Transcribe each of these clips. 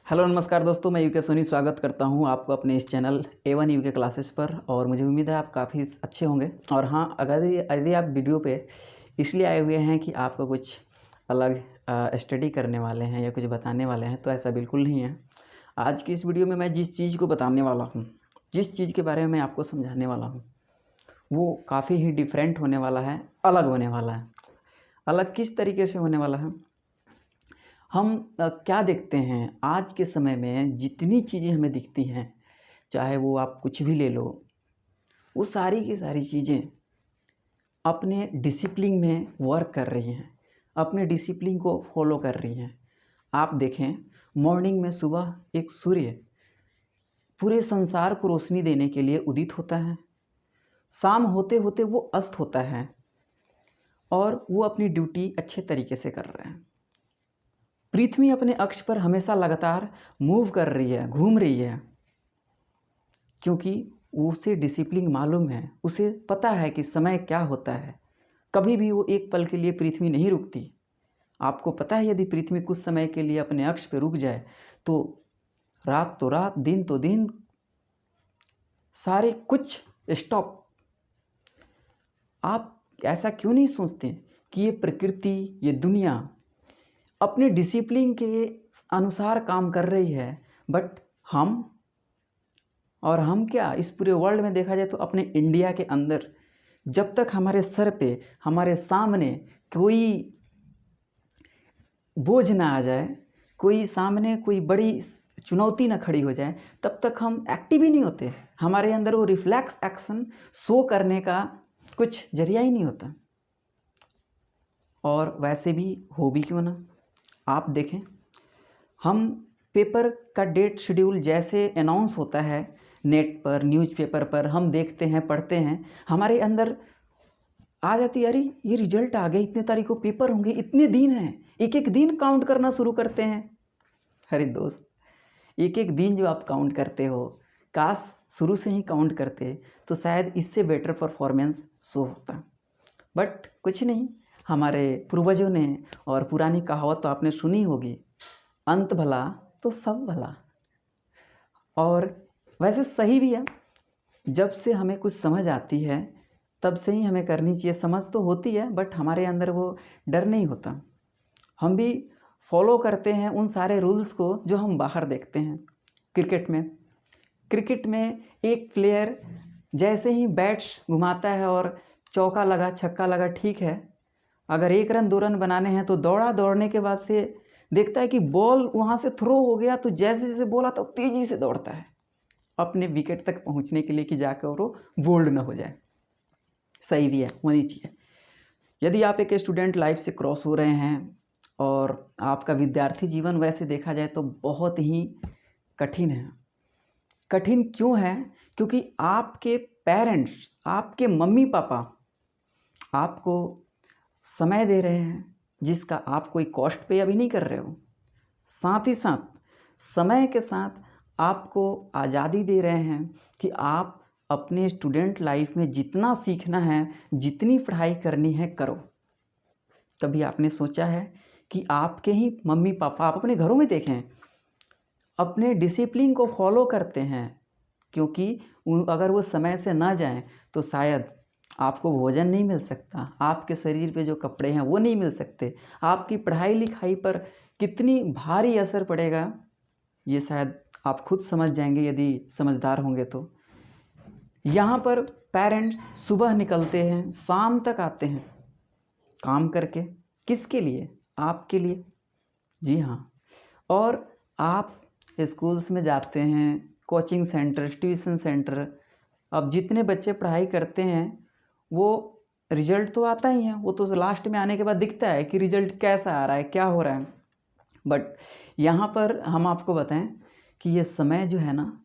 Hello नमस्कार दोस्तों, मैं यूके सोनी स्वागत करता हूं आपको अपने इस चैनल A1 यूके क्लासेस पर। और मुझे उम्मीद है आप काफ़ी अच्छे होंगे। और हाँ, अगर यदि आप वीडियो पे इसलिए आए हुए हैं कि आपको कुछ अलग स्टडी करने वाले हैं या कुछ बताने वाले हैं, तो ऐसा बिल्कुल नहीं है। आज की इस वीडियो में मैं जिस चीज़ को बताने वाला हूँ, जिस चीज़ के बारे में मैं आपको समझाने वाला हूँ, वो काफ़ी ही डिफरेंट होने वाला है, अलग होने वाला है। अलग किस तरीके से होने वाला है? हम क्या देखते हैं आज के समय में, जितनी चीज़ें हमें दिखती हैं, चाहे वो आप कुछ भी ले लो, वो सारी की सारी चीज़ें अपने डिसिप्लिन में वर्क कर रही हैं, अपने डिसिप्लिन को फॉलो कर रही हैं। आप देखें, मॉर्निंग में सुबह एक सूर्य पूरे संसार को रोशनी देने के लिए उदित होता है, शाम होते होते वो अस्त होता है और वो अपनी ड्यूटी अच्छे तरीके से कर रहे हैं। पृथ्वी अपने अक्ष पर हमेशा लगातार मूव कर रही है, घूम रही है, क्योंकि उसे डिसिप्लिन मालूम है, उसे पता है कि समय क्या होता है। कभी भी वो एक पल के लिए पृथ्वी नहीं रुकती। आपको पता है, यदि पृथ्वी कुछ समय के लिए अपने अक्ष पर रुक जाए तो रात, दिन तो दिन, सारे कुछ स्टॉप। आप ऐसा क्यों नहीं सोचते कि ये प्रकृति, ये दुनिया अपने डिसिप्लिन के अनुसार काम कर रही है? बट हम क्या, इस पूरे वर्ल्ड में देखा जाए तो अपने इंडिया के अंदर, जब तक हमारे सर पे, हमारे सामने कोई बोझ ना आ जाए, कोई सामने कोई बड़ी चुनौती ना खड़ी हो जाए, तब तक हम एक्टिव ही नहीं होते। हमारे अंदर वो रिफ्लेक्स एक्शन शो करने का कुछ जरिया ही नहीं होता। और वैसे भी हो भी क्यों ना, आप देखें, हम पेपर का डेट शेड्यूल जैसे अनाउंस होता है नेट पर, न्यूज़पेपर पर, हम देखते हैं, पढ़ते हैं, हमारे अंदर आ जाती है, अरे ये रिजल्ट आ गया, इतने तारीख को पेपर होंगे, इतने दिन हैं, एक एक दिन काउंट करना शुरू करते हैं। अरे दोस्त, एक एक दिन जो आप काउंट करते हो, काश शुरू से ही काउंट करते तो शायद इससे बेटर परफॉर्मेंस शो होता। बट कुछ नहीं, हमारे पूर्वजों ने, और पुरानी कहावत तो आपने सुनी होगी, अंत भला तो सब भला। और वैसे सही भी है, जब से हमें कुछ समझ आती है तब से ही हमें करनी चाहिए। समझ तो होती है, बट हमारे अंदर वो डर नहीं होता। हम भी फॉलो करते हैं उन सारे रूल्स को जो हम बाहर देखते हैं। क्रिकेट में एक प्लेयर जैसे ही बैट घुमाता है और चौका लगा, छक्का लगा, ठीक है, अगर 1 रन 2 रन बनाने हैं तो दौड़ने के बाद से देखता है कि बॉल वहाँ से थ्रो हो गया, तो जैसे जैसे बॉल आता है तेज़ी से दौड़ता है अपने विकेट तक पहुँचने के लिए, कि जाकर वो बोल्ड ना हो जाए। सही भी है, होनी चाहिए। यदि आप एक स्टूडेंट लाइफ से क्रॉस हो रहे हैं और आपका विद्यार्थी जीवन वैसे देखा जाए तो बहुत ही कठिन है। कठिन क्यों है? क्योंकि आपके पेरेंट्स, आपके मम्मी पापा आपको समय दे रहे हैं जिसका आप कोई कॉस्ट पे अभी नहीं कर रहे हो। साथ ही साथ समय के साथ आपको आज़ादी दे रहे हैं कि आप अपने स्टूडेंट लाइफ में जितना सीखना है, जितनी पढ़ाई करनी है, करो। कभी आपने सोचा है कि आपके ही मम्मी पापा, आप अपने घरों में देखें, अपने डिसिप्लिन को फॉलो करते हैं, क्योंकि अगर वो समय से ना जाएं तो शायद आपको भोजन नहीं मिल सकता, आपके शरीर पे जो कपड़े हैं वो नहीं मिल सकते, आपकी पढ़ाई लिखाई पर कितनी भारी असर पड़ेगा, ये शायद आप खुद समझ जाएंगे यदि समझदार होंगे तो। यहाँ पर पेरेंट्स सुबह निकलते हैं, शाम तक आते हैं काम करके, किसके लिए? आपके लिए। जी हाँ। और आप स्कूल्स में जाते हैं, कोचिंग सेंटर, ट्यूशन सेंटर, अब जितने बच्चे पढ़ाई करते हैं वो रिजल्ट तो आता ही है, वो तो लास्ट में आने के बाद दिखता है कि रिजल्ट कैसा आ रहा है, क्या हो रहा है। बट यहाँ पर हम आपको बताएं कि ये समय जो है ना,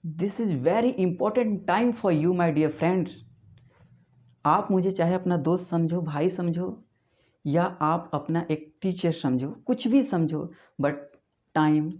this is very important time for you my dear friends. आप मुझे चाहे अपना दोस्त समझो, भाई समझो, या आप अपना एक टीचर समझो, कुछ भी समझो, बट टाइम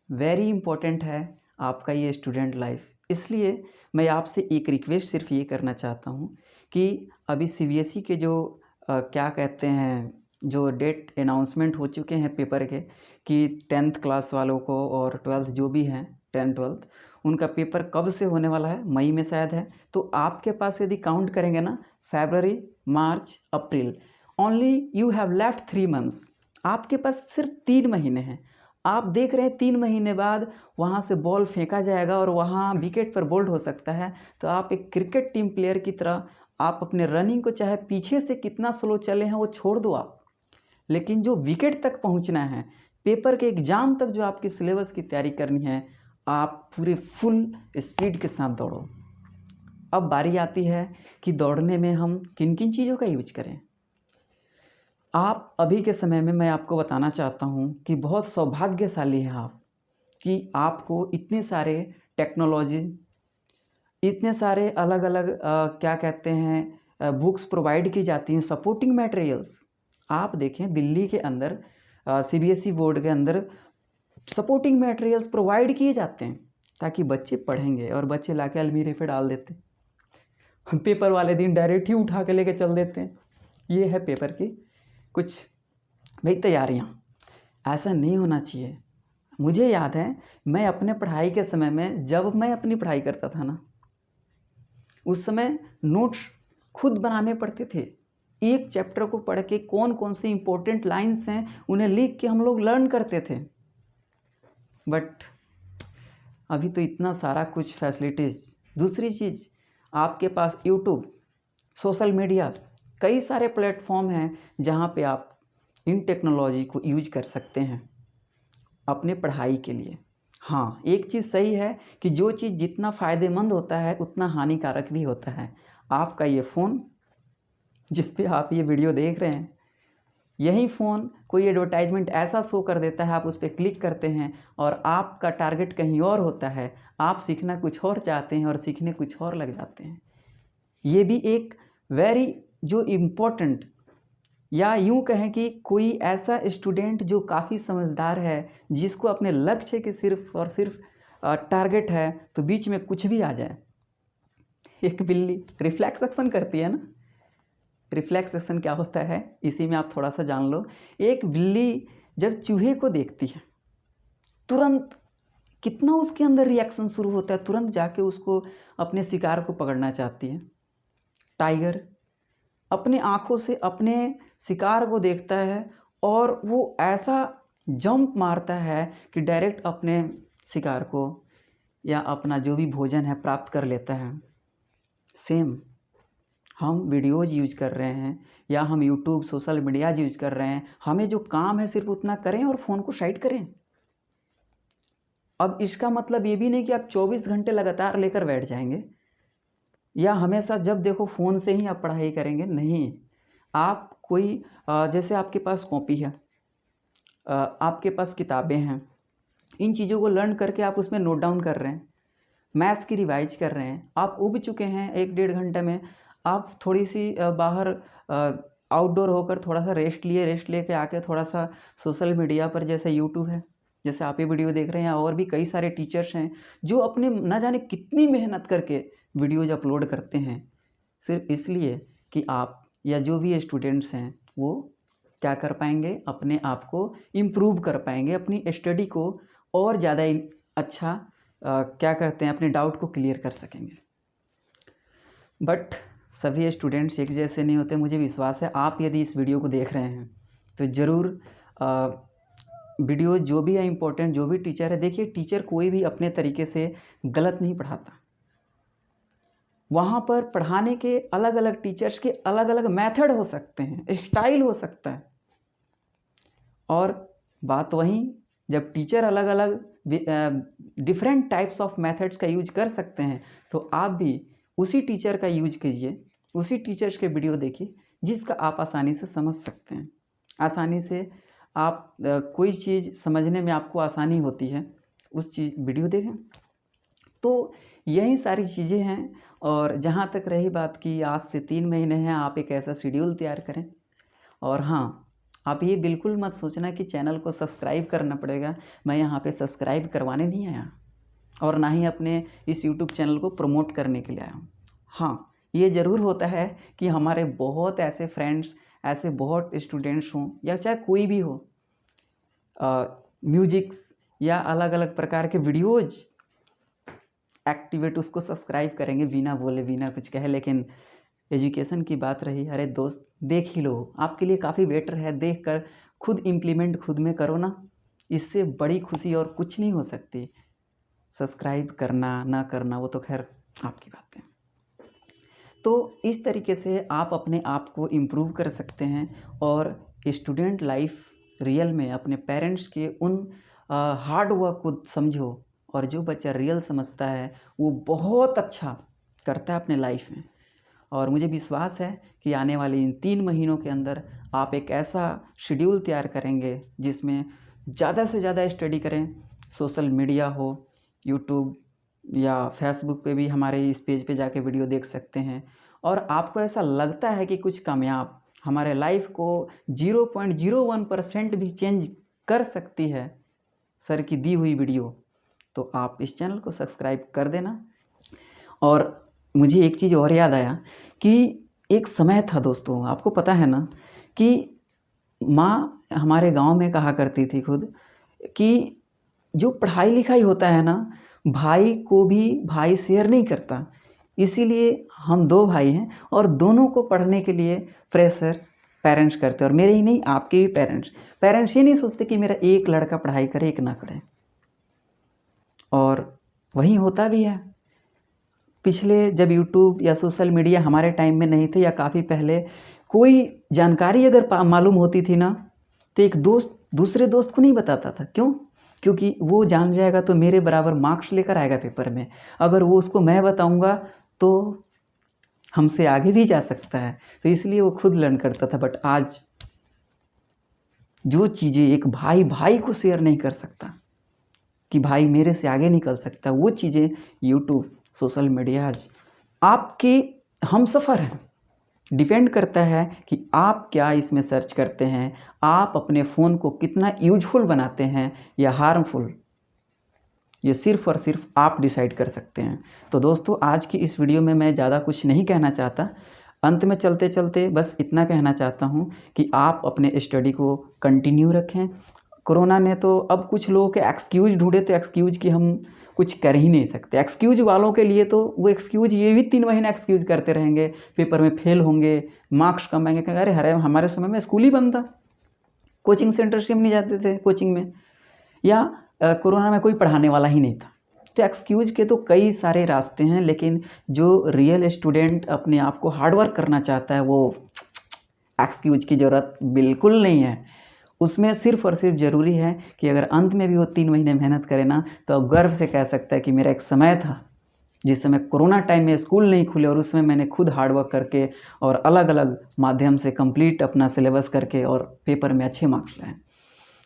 वेरी इंपॉर्टेंट है आपका ये स्टूडेंट लाइफ। इसलिए मैं आपसे एक रिक्वेस्ट सिर्फ ये करना चाहता हूँ कि अभी सीबीएसई के जो क्या कहते हैं, जो डेट अनाउंसमेंट हो चुके हैं पेपर के, कि 10th क्लास वालों को और 12th जो भी हैं 10th 12th उनका पेपर कब से होने वाला है, मई में शायद है। तो आपके पास यदि काउंट करेंगे ना, फरवरी, मार्च, अप्रैल, only you have left 3 months. आपके पास सिर्फ 3 महीने हैं। आप देख रहे हैं 3 महीने बाद वहाँ से बॉल फेंका जाएगा और वहाँ विकेट पर बोल्ड हो सकता है। तो आप एक क्रिकेट टीम प्लेयर की तरह आप अपने रनिंग को चाहे पीछे से कितना स्लो चले हैं वो छोड़ दो आप, लेकिन जो विकेट तक पहुँचना है, पेपर के एग्ज़ाम तक जो आपकी सिलेबस की तैयारी करनी है, आप पूरे फुल स्पीड के साथ दौड़ो। अब बारी आती है कि दौड़ने में हम किन किन चीज़ों का यूज करें। आप अभी के समय में मैं आपको बताना चाहता हूँ कि बहुत सौभाग्यशाली हैं आप कि आपको इतने सारे टेक्नोलॉजी, इतने सारे अलग अलग क्या कहते हैं बुक्स प्रोवाइड की जाती हैं, सपोर्टिंग मटेरियल्स। आप देखें दिल्ली के अंदर CBSE बोर्ड के अंदर सपोर्टिंग मटेरियल्स प्रोवाइड किए जाते हैं ताकि बच्चे पढ़ेंगे, और बच्चे लाके अलमीरे पे डाल देते हैं। पेपर वाले दिन डायरेक्ट ही उठा के लेके चल देते हैं। ये है पेपर की कुछ भाई तैयारियाँ। ऐसा नहीं होना चाहिए। मुझे याद है मैं अपने पढ़ाई के समय में, जब मैं अपनी पढ़ाई करता था ना, उस समय नोट्स खुद बनाने पड़ते थे। एक चैप्टर को पढ़ के कौन कौन से इंपॉर्टेंट लाइंस हैं उन्हें लिख के हम लोग लर्न करते थे। बट अभी तो इतना सारा कुछ फैसिलिटीज़। दूसरी चीज़, आपके पास यूट्यूब, सोशल मीडिया, कई सारे प्लेटफॉर्म हैं जहाँ पे आप इन टेक्नोलॉजी को यूज कर सकते हैं अपने पढ़ाई के लिए। हाँ, एक चीज़ सही है कि जो चीज़ जितना फ़ायदेमंद होता है उतना हानिकारक भी होता है। आपका ये फ़ोन जिस पे आप ये वीडियो देख रहे हैं, यही फ़ोन कोई एडवर्टाइजमेंट ऐसा शो कर देता है, आप उस पर क्लिक करते हैं और आपका टारगेट कहीं और होता है। आप सीखना कुछ और चाहते हैं और सीखने कुछ और लग जाते हैं। ये भी एक वेरी जो इम्पोर्टेंट, या यूँ कहें कि कोई ऐसा स्टूडेंट जो काफ़ी समझदार है, जिसको अपने लक्ष्य के सिर्फ और सिर्फ टारगेट है, तो बीच में कुछ भी आ जाए। एक बिल्ली रिफ्लेक्स एक्शन करती है ना, रिफ्लेक्स एक्शन क्या होता है इसी में आप थोड़ा सा जान लो। एक बिल्ली जब चूहे को देखती है, तुरंत कितना उसके अंदर रिएक्शन शुरू होता है, तुरंत जाके उसको अपने शिकार को पकड़ना चाहती है। टाइगर अपने आँखों से अपने शिकार को देखता है और वो ऐसा जंप मारता है कि डायरेक्ट अपने शिकार को या अपना जो भी भोजन है प्राप्त कर लेता है। सेम हम वीडियोज़ यूज कर रहे हैं या हम यूट्यूब, सोशल मीडिया यूज कर रहे हैं, हमें जो काम है सिर्फ उतना करें और फ़ोन को साइड करें। अब इसका मतलब ये भी नहीं कि आप 24 घंटे लगातार लेकर बैठ जाएंगे या हमेशा जब देखो फ़ोन से ही आप पढ़ाई करेंगे। नहीं, आप कोई जैसे आपके पास कॉपी है, आपके पास किताबें हैं, इन चीज़ों को लर्न करके आप उसमें नोट डाउन कर रहे हैं, मैथ्स की रिवाइज कर रहे हैं, आप उब चुके हैं 1-1.5 घंटे में, आप थोड़ी सी बाहर आउटडोर होकर थोड़ा सा रेस्ट लिए, रेस्ट लेके आके थोड़ा सा सोशल मीडिया पर, जैसे यूट्यूब है, जैसे आप ये वीडियो देख रहे हैं, और भी कई सारे टीचर्स हैं जो अपने न जाने कितनी मेहनत करके वीडियोज़ अपलोड करते हैं, सिर्फ इसलिए कि आप या जो भी स्टूडेंट्स हैं वो क्या कर पाएंगे, अपने आप को इम्प्रूव कर पाएंगे, अपनी स्टडी को और ज़्यादा अच्छा क्या करते हैं, अपने डाउट को क्लियर कर सकेंगे। बट सभी स्टूडेंट्स एक जैसे नहीं होते। मुझे विश्वास है आप यदि इस वीडियो को देख रहे हैं तो ज़रूर वीडियो जो भी है इम्पोर्टेंट, जो भी टीचर है, देखिए टीचर कोई भी अपने तरीके से गलत नहीं पढ़ाता। वहाँ पर पढ़ाने के अलग अलग टीचर्स के अलग अलग मेथड हो सकते हैं, स्टाइल हो सकता है, और बात वहीं जब टीचर अलग अलग डिफरेंट टाइप्स ऑफ मेथड्स का यूज कर सकते हैं, तो आप भी उसी टीचर का यूज कीजिए, उसी टीचर्स के वीडियो देखिए जिसका आप आसानी से समझ सकते हैं। आसानी से आप कोई चीज़ समझने में आपको आसानी होती है, उस चीज़ वीडियो देखें। तो यही सारी चीज़ें हैं। और जहाँ तक रही बात कि आज से 3 महीने हैं, आप एक ऐसा शेड्यूल तैयार करें। और हाँ, आप ये बिल्कुल मत सोचना कि चैनल को सब्सक्राइब करना पड़ेगा। मैं यहाँ पे सब्सक्राइब करवाने नहीं आया और ना ही अपने इस यूट्यूब चैनल को प्रमोट करने के लिए आया हूँ। हाँ, ये ज़रूर होता है कि हमारे बहुत ऐसे फ्रेंड्स, ऐसे बहुत स्टूडेंट्स हों या चाहे कोई भी हो, म्यूजिक्स या अलग अलग प्रकार के वीडियोज एक्टिवेट उसको सब्सक्राइब करेंगे बिना बोले बिना कुछ कहे। लेकिन एजुकेशन की बात रही, अरे दोस्त देख ही लो, आपके लिए काफ़ी बेटर है, देख कर खुद इम्प्लीमेंट खुद में करो ना, इससे बड़ी खुशी और कुछ नहीं हो सकती। सब्सक्राइब करना ना करना वो तो खैर आपकी बात है। तो इस तरीके से आप अपने आप को इम्प्रूव कर सकते हैं और स्टूडेंट लाइफ रियल में अपने पेरेंट्स के उन हार्ड वर्क को समझो, और जो बच्चा रियल समझता है वो बहुत अच्छा करता है अपने लाइफ में। और मुझे विश्वास है कि आने वाले इन 3 महीनों के अंदर आप एक ऐसा शेड्यूल तैयार करेंगे जिसमें ज़्यादा से ज़्यादा स्टडी करें। सोशल मीडिया हो, यूट्यूब या फेसबुक पे भी हमारे इस पेज पे जाके वीडियो देख सकते हैं। और आपको ऐसा लगता है कि कुछ कामयाब हमारे लाइफ को 0.01% भी चेंज कर सकती है सर की दी हुई वीडियो, तो आप इस चैनल को सब्सक्राइब कर देना। और मुझे एक चीज़ और याद आया कि एक समय था दोस्तों, आपको पता है ना कि माँ हमारे गांव में कहा करती थी खुद कि जो पढ़ाई लिखाई होता है ना, भाई को भी भाई शेयर नहीं करता। इसीलिए हम 2 भाई हैं और दोनों को पढ़ने के लिए प्रेशर पेरेंट्स करते हैं। और मेरे ही नहीं, आपके भी पेरेंट्स ये नहीं सोचते कि मेरा एक लड़का पढ़ाई करे एक ना करे, और वही होता भी है। पिछले जब यूट्यूब या सोशल मीडिया हमारे टाइम में नहीं थे या काफ़ी पहले, कोई जानकारी अगर मालूम होती थी ना, तो एक दोस्त दूसरे दोस्त को नहीं बताता था। क्यों? क्योंकि वो जान जाएगा तो मेरे बराबर मार्क्स लेकर आएगा पेपर में। अगर वो उसको मैं बताऊंगा तो हमसे आगे भी जा सकता है, तो इसलिए वो खुद लर्न करता था। बट आज जो चीज़ें एक भाई भाई को शेयर नहीं कर सकता कि भाई मेरे से आगे निकल सकता, वो चीज़ें यूट्यूब सोशल मीडिया आज आपके हमसफ़र हैं। डिपेंड करता है कि आप क्या इसमें सर्च करते हैं, आप अपने फ़ोन को कितना यूजफुल बनाते हैं या हार्मफुल, ये सिर्फ़ और सिर्फ आप डिसाइड कर सकते हैं। तो दोस्तों, आज की इस वीडियो में मैं ज़्यादा कुछ नहीं कहना चाहता। अंत में चलते चलते बस इतना कहना चाहता हूँ कि आप अपने स्टडी को कंटिन्यू रखें। कोरोना ने तो अब कुछ लोगों के एक्सक्यूज़ ढूंढे, तो एक्सक्यूज़ की हम कुछ कर ही नहीं सकते। एक्सक्यूज़ वालों के लिए तो वो एक्सक्यूज़ ये भी 3 महीने एक्सक्यूज़ करते रहेंगे, पेपर में फेल होंगे, मार्क्स कम आएंगे, कहेंगे अरे हमारे समय में स्कूल ही बंद था, कोचिंग सेंटर से हम नहीं जाते थे कोचिंग में, या कोरोना में कोई पढ़ाने वाला ही नहीं था। तो एक्सक्यूज़ के तो कई सारे रास्ते हैं, लेकिन जो रियल स्टूडेंट अपने आप को हार्डवर्क करना चाहता है वो एक्सक्यूज़ की ज़रूरत बिल्कुल नहीं है। उसमें सिर्फ़ और सिर्फ ज़रूरी है कि अगर अंत में भी वो 3 महीने मेहनत करे ना, तो गर्व से कह सकता है कि मेरा एक समय था जिस समय कोरोना टाइम में स्कूल नहीं खुले और उसमें मैंने खुद हार्डवर्क करके और अलग अलग माध्यम से कंप्लीट अपना सिलेबस करके और पेपर में अच्छे मार्क्स लाए।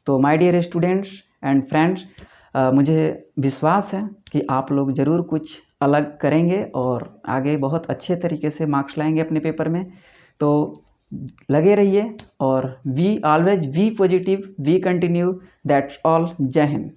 तो my dear students and friends, मुझे विश्वास है कि आप लोग ज़रूर कुछ अलग करेंगे और आगे बहुत अच्छे तरीके से मार्क्स लाएंगे अपने पेपर में। तो लगे रहिए और we always be positive, we continue, that's all. जय हिंद।